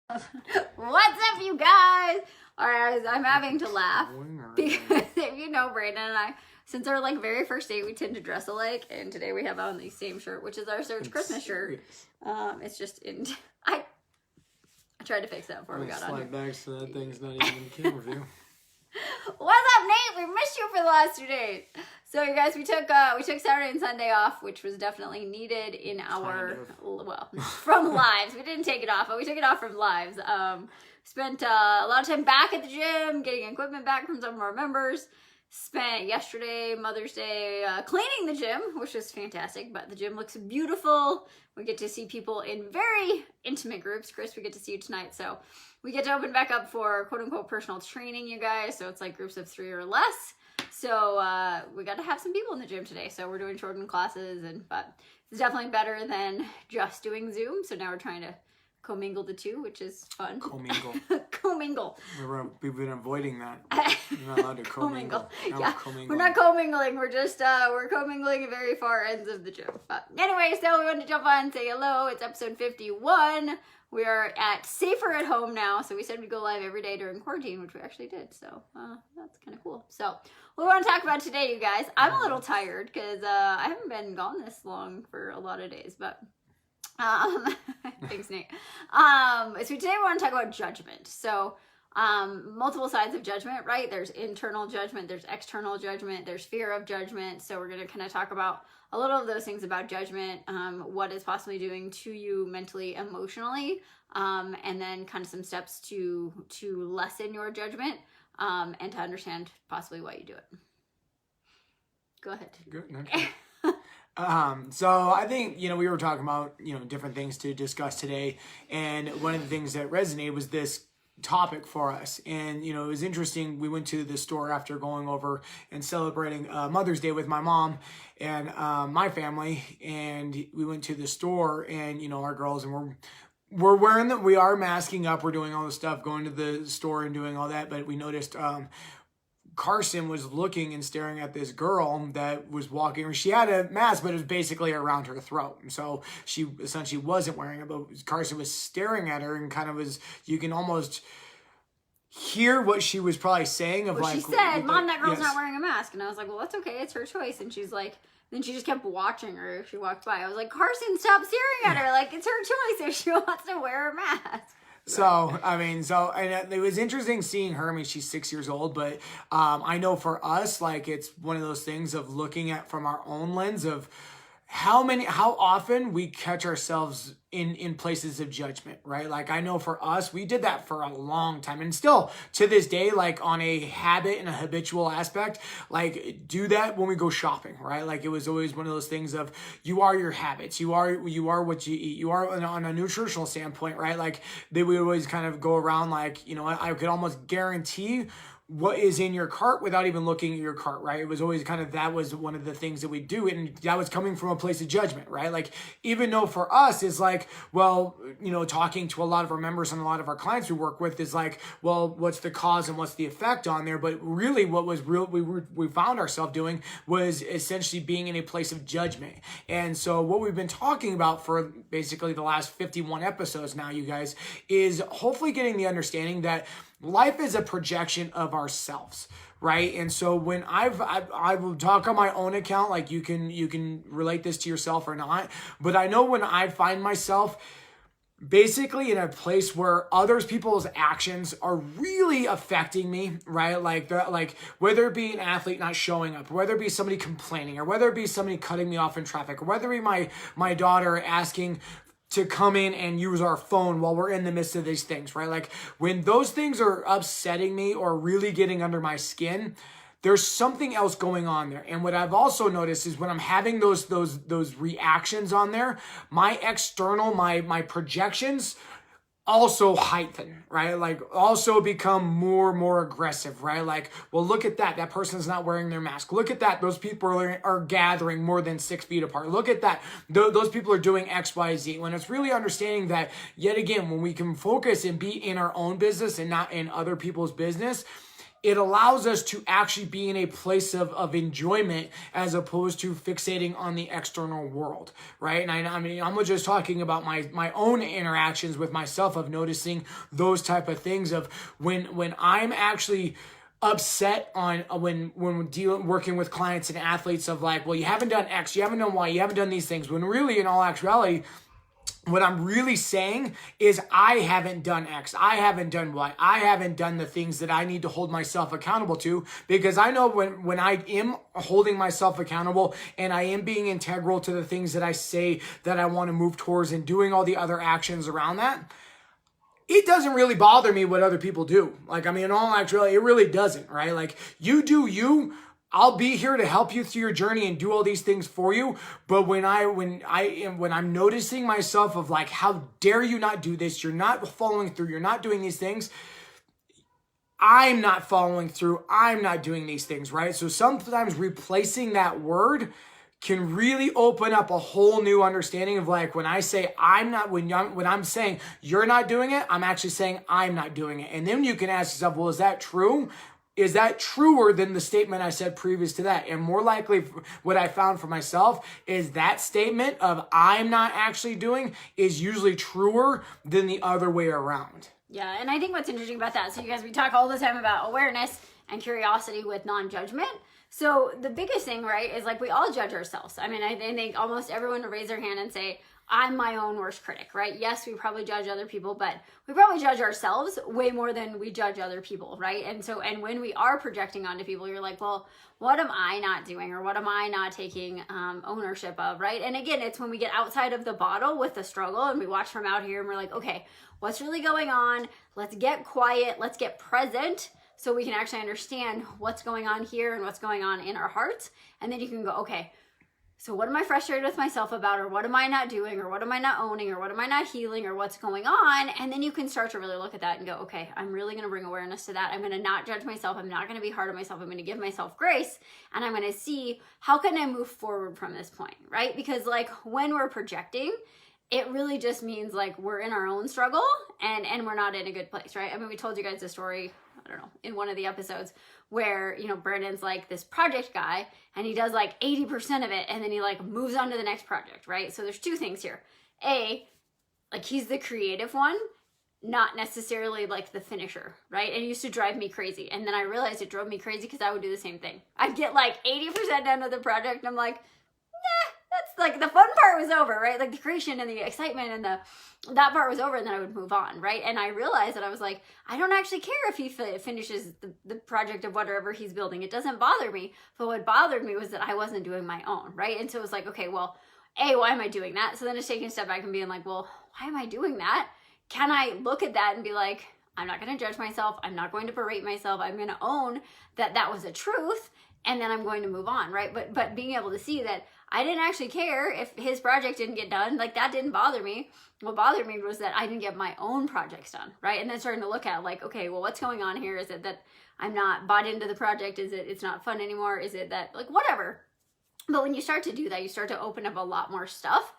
What's up, you guys? All right, I'm having to laugh because if you know Brandon and I, since our very first date, we tend to dress alike, and today we have on the same shirt, which is our Surge Christmas shirt. It's just in. I tried to fix that before we got on. Slide back so that thing's not even in camera view. What's up, Nate? We missed you for the last 2 days. So, you guys, we took Saturday and Sunday off, which was definitely needed in our from lives. We didn't take it off, but we took it off from lives. Spent a lot of time back at the gym, getting equipment back from some of our members. Spent yesterday, Mother's Day, cleaning the gym, which was fantastic. But the gym looks beautiful. We get to see people in very intimate groups. Chris, we get to see you tonight, so we get to open back up for quote-unquote personal training, you guys. So it's like groups of 3 or less. So we got to have some people in the gym today. So we're doing shortened classes, but it's definitely better than just doing Zoom. So now we're trying to commingle the two, which is fun. Commingle. Commingle. We've been avoiding that. You're not allowed to commingle. Yeah, we're not commingling. We're just we're commingling at very far ends of the gym. But anyway, so we wanted to jump on and say hello. It's episode 51. We are at Safer at Home now, so we said we'd go live every day during quarantine, which we actually did. So that's kind of cool. So what we want to talk about today, you guys. I'm a little tired because I haven't been gone this long for a lot of days, but thanks, Nate. So today we want to talk about judgment. So multiple sides of judgment, right? There's internal judgment, there's external judgment, there's fear of judgment. So we're going to kind of talk about a little of those things about judgment, what it's possibly doing to you mentally, emotionally, and then kind of some steps to lessen your judgment, and to understand possibly why you do it. Go ahead. Good. Okay. So I think, we were talking about, different things to discuss today. And one of the things that resonated was this topic for us. And, it was interesting. We went to the store after going over and celebrating Mother's Day with my mom and my family. And we went to the store and, our girls, and we're wearing them. We are masking up. We're doing all this stuff, going to the store and doing all that. But we noticed, Carson was looking and staring at this girl that was walking. She had a mask, but it was basically around her throat. So she essentially wasn't wearing it, but Carson was staring at her and kind of you can almost hear what she was probably saying of she said, Mom, that girl's not wearing a mask. And I was like, well, that's okay. It's her choice. And she's like, then she just kept watching her if she walked by. I was like, Carson, stop staring at her. Like, it's her choice if she wants to wear a mask. So, and it was interesting seeing her. She's 6 years old, but I know for us, it's one of those things of looking at from our own lens of how often we catch ourselves in places of judgment, right? I know for us, we did that for a long time, and still to this day, on a habit and a habitual aspect, do that when we go shopping, right? It was always one of those things of you are your habits, you are what you eat, you are on a nutritional standpoint, right? They would always kind of go around I could almost guarantee what is in your cart without even looking at your cart, right? It was always that was one of the things that we do. And that was coming from a place of judgment, right? Even though for us is talking to a lot of our members and a lot of our clients we work with is what's the cause and what's the effect on there? But really what was we found ourselves doing was essentially being in a place of judgment. And so what we've been talking about for basically the last 51 episodes now, you guys, is hopefully getting the understanding that life is a projection of ourselves, right? And so when I will talk on my own account, you can relate this to yourself or not, but I know when I find myself basically in a place where people's actions are really affecting me, right? Whether it be an athlete not showing up, whether it be somebody complaining, or whether it be somebody cutting me off in traffic, or whether it be my daughter asking to come in and use our phone while we're in the midst of these things, right? When those things are upsetting me or really getting under my skin, there's something else going on there. And what I've also noticed is when I'm having those reactions on there, my external, my projections also heighten, right? Also become more aggressive, right? Well, look at that. That person's not wearing their mask. Look at that. Those people are gathering more than 6 feet apart. Look at that. Those people are doing X, Y, Z. When it's really understanding that, yet again, when we can focus and be in our own business and not in other people's business, it allows us to actually be in a place of enjoyment as opposed to fixating on the external world, right? And I mean, I'm just talking about my own interactions with myself of noticing those type of things of when I'm actually upset on when working with clients and athletes of like, well, you haven't done X, you haven't done Y, you haven't done these things, when really in all actuality, what I'm really saying is I haven't done X, I haven't done Y, I haven't done the things that I need to hold myself accountable to, because I know when I am holding myself accountable and I am being integral to the things that I say that I want to move towards and doing all the other actions around that, it doesn't really bother me what other people do. Like, I mean, in all actuality, it really doesn't, right? Like, you do you. I'll be here to help you through your journey and do all these things for you. But when I'm noticing myself of like, how dare you not do this? You're not following through. You're not doing these things. I'm not following through. I'm not doing these things, right? So sometimes replacing that word can really open up a whole new understanding of like, when I say when I'm saying you're not doing it, I'm actually saying I'm not doing it. And then you can ask yourself, well, is that true? Is that truer than the statement I said previous to that? And more likely, what I found for myself is that statement of I'm not actually doing is usually truer than the other way around. Yeah, and I think what's interesting about that, so you guys, we talk all the time about awareness and curiosity with non-judgment. So the biggest thing, right, is like we all judge ourselves. I mean, I think almost everyone would raise their hand and say, I'm my own worst critic, right? Yes, we probably judge other people, but we probably judge ourselves way more than we judge other people, right? And when we are projecting onto people, you're like, well, what am I not doing? Or what am I not taking ownership of, right? And again, it's when we get outside of the bottle with the struggle and we watch from out here and we're like, okay, what's really going on? Let's get quiet. Let's get present so we can actually understand what's going on here and what's going on in our hearts. And then you can go, okay, so what am I frustrated with myself about, or what am I not doing, or what am I not owning, or what am I not healing, or what's going on? And then you can start to really look at that and go, okay, I'm really going to bring awareness to that. I'm going to not judge myself. I'm not going to be hard on myself. I'm going to give myself grace, and I'm going to see how can I move forward from this point, right? Because like when we're projecting, it really just means like we're in our own struggle and we're not in a good place, right? I mean, we told you guys the story, I don't know, in one of the episodes where, you know, Brandon's like this project guy and he does like 80% of it and then he like moves on to the next project, right? So there's two things here. A, like he's the creative one, not necessarily like the finisher, right? And it used to drive me crazy. And then I realized it drove me crazy because I would do the same thing. I'd get like 80% done of the project and I'm like, that's like the fun part was over, right? Like the creation and the excitement and that part was over, and then I would move on, right? And I realized that I was like, I don't actually care if he finishes the project of whatever he's building. It doesn't bother me. But what bothered me was that I wasn't doing my own, right? And so it was like, okay, well, A, why am I doing that? So then it's taking a step back and being like, well, why am I doing that? Can I look at that and be like, I'm not going to judge myself. I'm not going to berate myself. I'm going to own that that was a truth. And then I'm going to move on, right? But being able to see that I didn't actually care if his project didn't get done, like that didn't bother me. What bothered me was that I didn't get my own projects done, right? And then starting to look at like, okay, well, what's going on here? Is it that I'm not bought into the project? Is it it's not fun anymore? Is it that, like, whatever. But when you start to do that, you start to open up a lot more stuff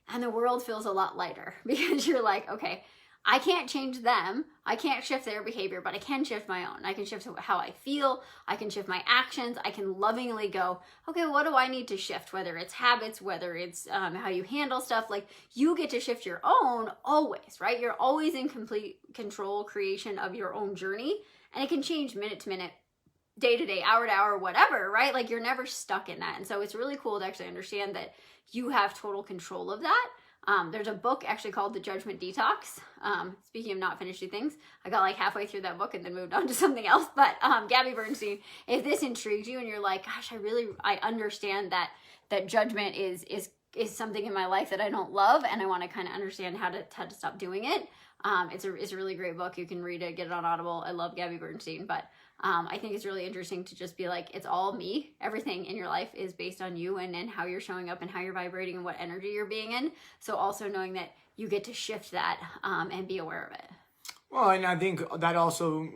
and the world feels a lot lighter because you're like, okay, I can't change them. I can't shift their behavior, but I can shift my own. I can shift how I feel. I can shift my actions. I can lovingly go, okay, what do I need to shift? Whether it's habits, whether it's how you handle stuff, like you get to shift your own always, right? You're always in complete control, creation of your own journey. And it can change minute to minute, day to day, hour to hour, whatever, right? Like you're never stuck in that. And so it's really cool to actually understand that you have total control of that. There's a book actually called The Judgment Detox. Speaking of not finishing things, I got like halfway through that book and then moved on to something else. But Gabby Bernstein, if this intrigues you and you're like, gosh, I understand that judgment is something in my life that I don't love, and I want to kind of understand how to stop doing it. It's a really great book. You can read it, get it on Audible. I love Gabby Bernstein, but I think it's really interesting to just be like, it's all me. Everything in your life is based on you and how you're showing up and how you're vibrating and what energy you're being in. So also knowing that you get to shift that and be aware of it. Well, and I think that also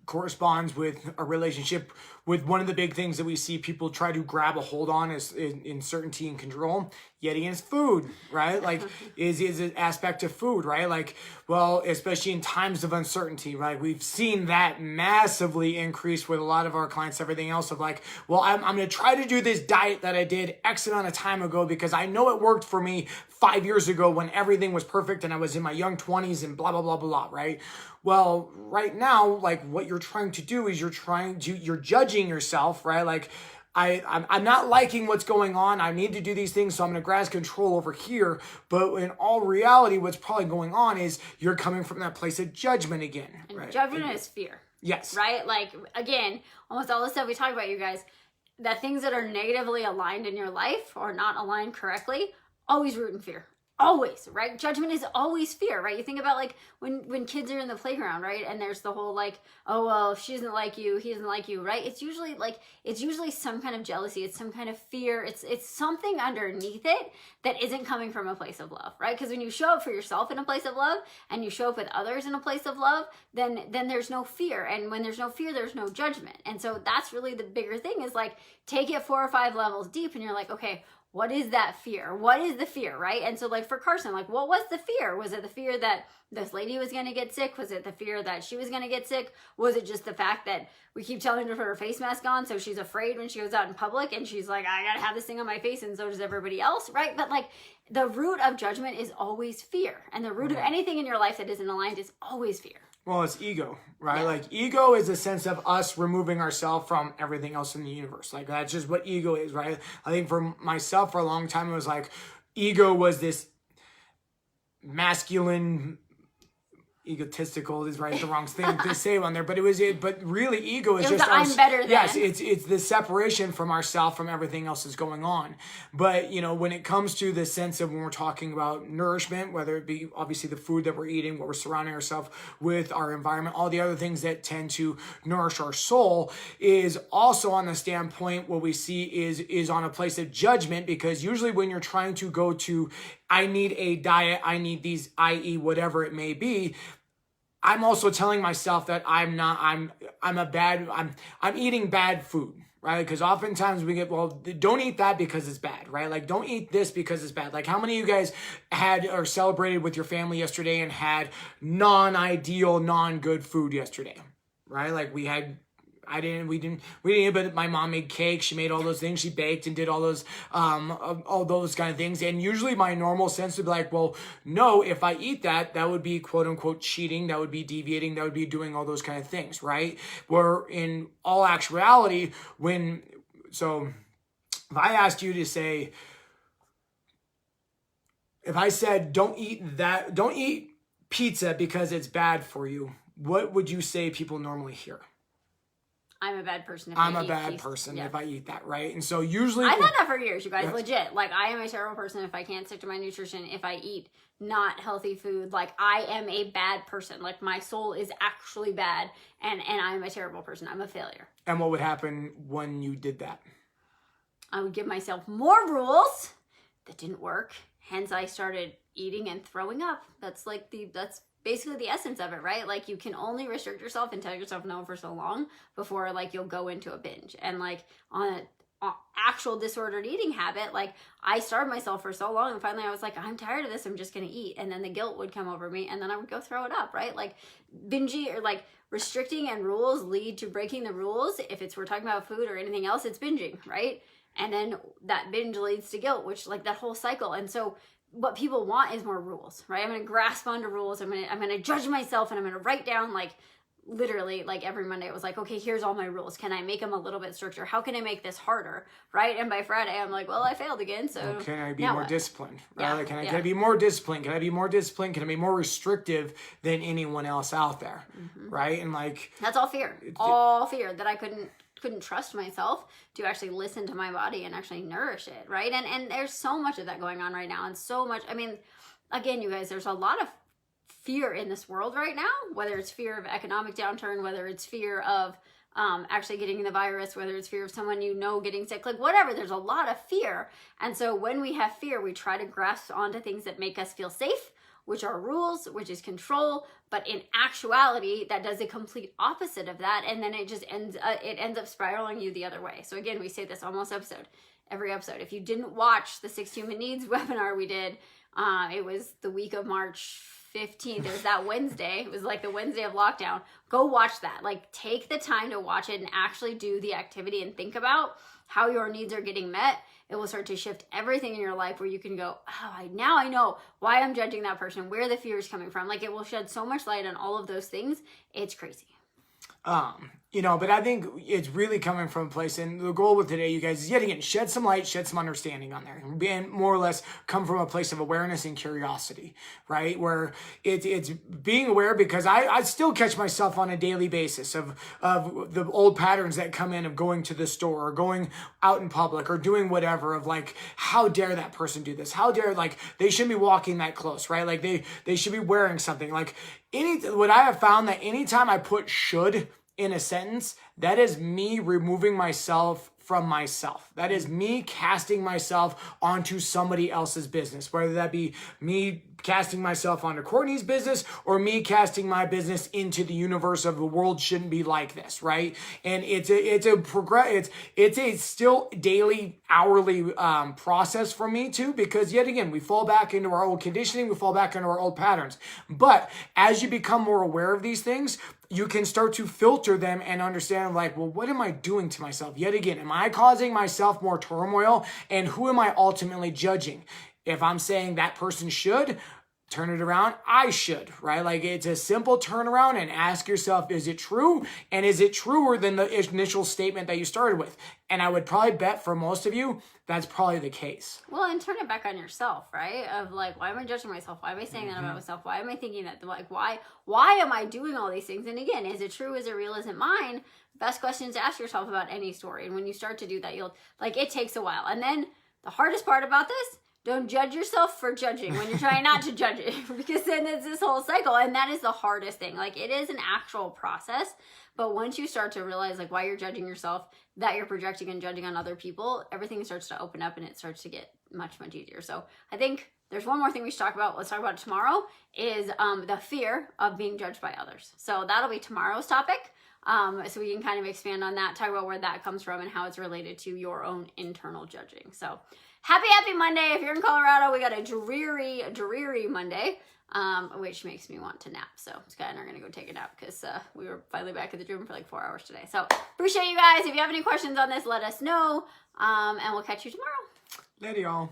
corresponds with a relationship with one of the big things that we see people try to grab a hold on is in certainty and control. yet against food, right? Like is an aspect of food, right? Like, well, especially in times of uncertainty, right? We've seen that massively increase with a lot of our clients, everything else of like, well, I'm going to try to do this diet that I did X amount of time ago because I know it worked for me 5 years ago when everything was perfect and I was in my young 20s and blah, blah, blah, blah, right? Well, right now, like what you're trying to do is you're judging yourself, right? Like, I'm not liking what's going on. I need to do these things, so I'm going to grasp control over here. But in all reality, what's probably going on is you're coming from that place of judgment again. And right? judgment is fear. Yes. Right? Like, again, almost all the stuff we talk about, you guys, the things that are negatively aligned in your life or not aligned correctly, always root in fear. Always, right? Judgment is always fear, right? You think about like when kids are in the playground, right? And there's the whole like, oh, well, if she doesn't like you, he doesn't like you, right? It's usually some kind of jealousy. It's some kind of fear. It's something underneath it that isn't coming from a place of love, right? Because when you show up for yourself in a place of love and you show up with others in a place of love, then there's no fear. And when there's no fear, there's no judgment. And so that's really the bigger thing is like, take it 4 or 5 levels deep and you're like, okay, what is that fear? What is the fear, right? And so like for Carson, like what was the fear? Was it the fear that this lady was going to get sick? Was it the fear that she was going to get sick? Was it just the fact that we keep telling her to put her face mask on so she's afraid when she goes out in public and she's like, I got to have this thing on my face and so does everybody else, right? But like the root of judgment is always fear. And the root of anything in your life that isn't aligned is always fear. Well, it's ego, right? Yeah. Like ego is a sense of us removing ourselves from everything else in the universe. Like that's just what ego is, right? I think for myself for a long time, it was like ego was this masculine, egotistical is right the wrong thing to say on there, but but really ego is just I'm better than. Yes, it's the separation from ourself from everything else that's going on. But you know, when it comes to the sense of when we're talking about nourishment, whether it be obviously the food that we're eating, what we're surrounding ourselves with, our environment, all the other things that tend to nourish our soul, is also on the standpoint what we see is on a place of judgment, because usually when you're trying to go to I need a diet, I need these, i.e. whatever it may be, I'm also telling myself that I'm eating bad food, right? Because oftentimes we get, well, don't eat that because it's bad, right? Like, don't eat this because it's bad. Like, how many of you guys had or celebrated with your family yesterday and had non-ideal, non-good food yesterday, right? Like, we didn't, but my mom made cake. She made all those things. She baked and did all those kind of things. And usually my normal sense would be like, well, no, if I eat that, that would be quote unquote cheating. That would be deviating. That would be doing all those kind of things, right? Where in all actuality, so if I asked you to say, if I said, don't eat pizza because it's bad for you, what would you say people normally hear? I'm a bad person if if I eat that, right? And so usually... I've had that for years, you guys, legit. Like, I am a terrible person if I can't stick to my nutrition, if I eat not healthy food. Like, I am a bad person. Like, my soul is actually bad, and I'm a terrible person. I'm a failure. And what would happen when you did that? I would give myself more rules that didn't work. Hence, I started eating and throwing up. That's basically the essence of it, right? Like, you can only restrict yourself and tell yourself no for so long before like you'll go into a binge. And like on an actual disordered eating habit, like I starved myself for so long and finally I was like, I'm tired of this, I'm just gonna eat. And then the guilt would come over me and then I would go throw it up, right? Like binging or like restricting and rules lead to breaking the rules. If we're talking about food or anything else, it's binging, right? And then that binge leads to guilt, which like that whole cycle. And so what people want is more rules, right? I'm going to grasp onto rules. I'm going to judge myself and I'm going to write down like literally like every Monday it was like, okay, here's all my rules. Can I make them a little bit stricter? How can I make this harder? Right? And by Friday I'm like, well, I failed again. So well, can I be more disciplined? Right? Yeah, like, can I be more disciplined? Can I be more disciplined? Can I be more restrictive than anyone else out there? Mm-hmm. Right? And like, that's all fear. All fear that I couldn't trust myself to actually listen to my body and actually nourish it, right? And there's so much of that going on right now, and so much, I mean, again, you guys, there's a lot of fear in this world right now, whether it's fear of economic downturn, whether it's fear of actually getting the virus, whether it's fear of someone you know getting sick, like whatever, there's a lot of fear. And so when we have fear, we try to grasp onto things that make us feel safe, which are rules, which is control. But in actuality, that does the complete opposite of that. And then it just ends up spiraling you the other way. So again, we say this almost episode. every episode. If you didn't watch the 6 Human Needs webinar we did, it was the week of March 15th. It was that Wednesday. It was like the Wednesday of lockdown. Go watch that. Like, take the time to watch it and actually do the activity and think about how your needs are getting met. It will start to shift everything in your life where you can go, oh, now I know why I'm judging that person, where the fear is coming from. Like, it will shed so much light on all of those things. It's crazy. But I think it's really coming from a place, and the goal with today, you guys, is yet again, shed some light, shed some understanding on there, and more or less come from a place of awareness and curiosity, right? Where it's being aware, because I still catch myself on a daily basis of the old patterns that come in of going to the store or going out in public or doing whatever, of like, how dare that person do this? How dare, like, they shouldn't be walking that close, right? Like they should be wearing something. Like, what I have found that anytime I put should in a sentence, that is me removing myself from myself. That is me casting myself onto somebody else's business, whether that be me casting myself onto Courtney's business or me casting my business into the universe of the world shouldn't be like this, right? And it's a still daily, hourly process for me too, because yet again, we fall back into our old conditioning, we fall back into our old patterns. But as you become more aware of these things, you can start to filter them and understand, like, well, what am I doing to myself? Yet again, am I causing myself more turmoil? And who am I ultimately judging? If I'm saying that person should turn it around, I should, right? Like, it's a simple turnaround, and ask yourself, is it true? And is it truer than the initial statement that you started with? And I would probably bet for most of you, that's probably the case. Well, and turn it back on yourself, right? Of like, why am I judging myself? Why am I saying that about myself? Why am I thinking that? Like, why am I doing all these things? And again, is it true? Is it real? Is it mine? Best questions to ask yourself about any story. And when you start to do that, it takes a while. And then the hardest part about this, don't judge yourself for judging when you're trying not to judge it, because then it's this whole cycle. And that is the hardest thing. Like, it is an actual process. But once you start to realize, like, why you're judging yourself, that you're projecting and judging on other people, everything starts to open up and it starts to get much, much easier. So I think there's one more thing we should talk about. Let's talk about tomorrow, is the fear of being judged by others. So that'll be tomorrow's topic. So we can kind of expand on that, talk about where that comes from and how it's related to your own internal judging. So happy Monday. If you're in Colorado, we got a dreary Monday, which makes me want to nap. So Scott and I are going to go take a nap because we were finally back at the gym for like 4 hours today. So appreciate you guys. If you have any questions on this, let us know. And we'll catch you tomorrow. Later, y'all.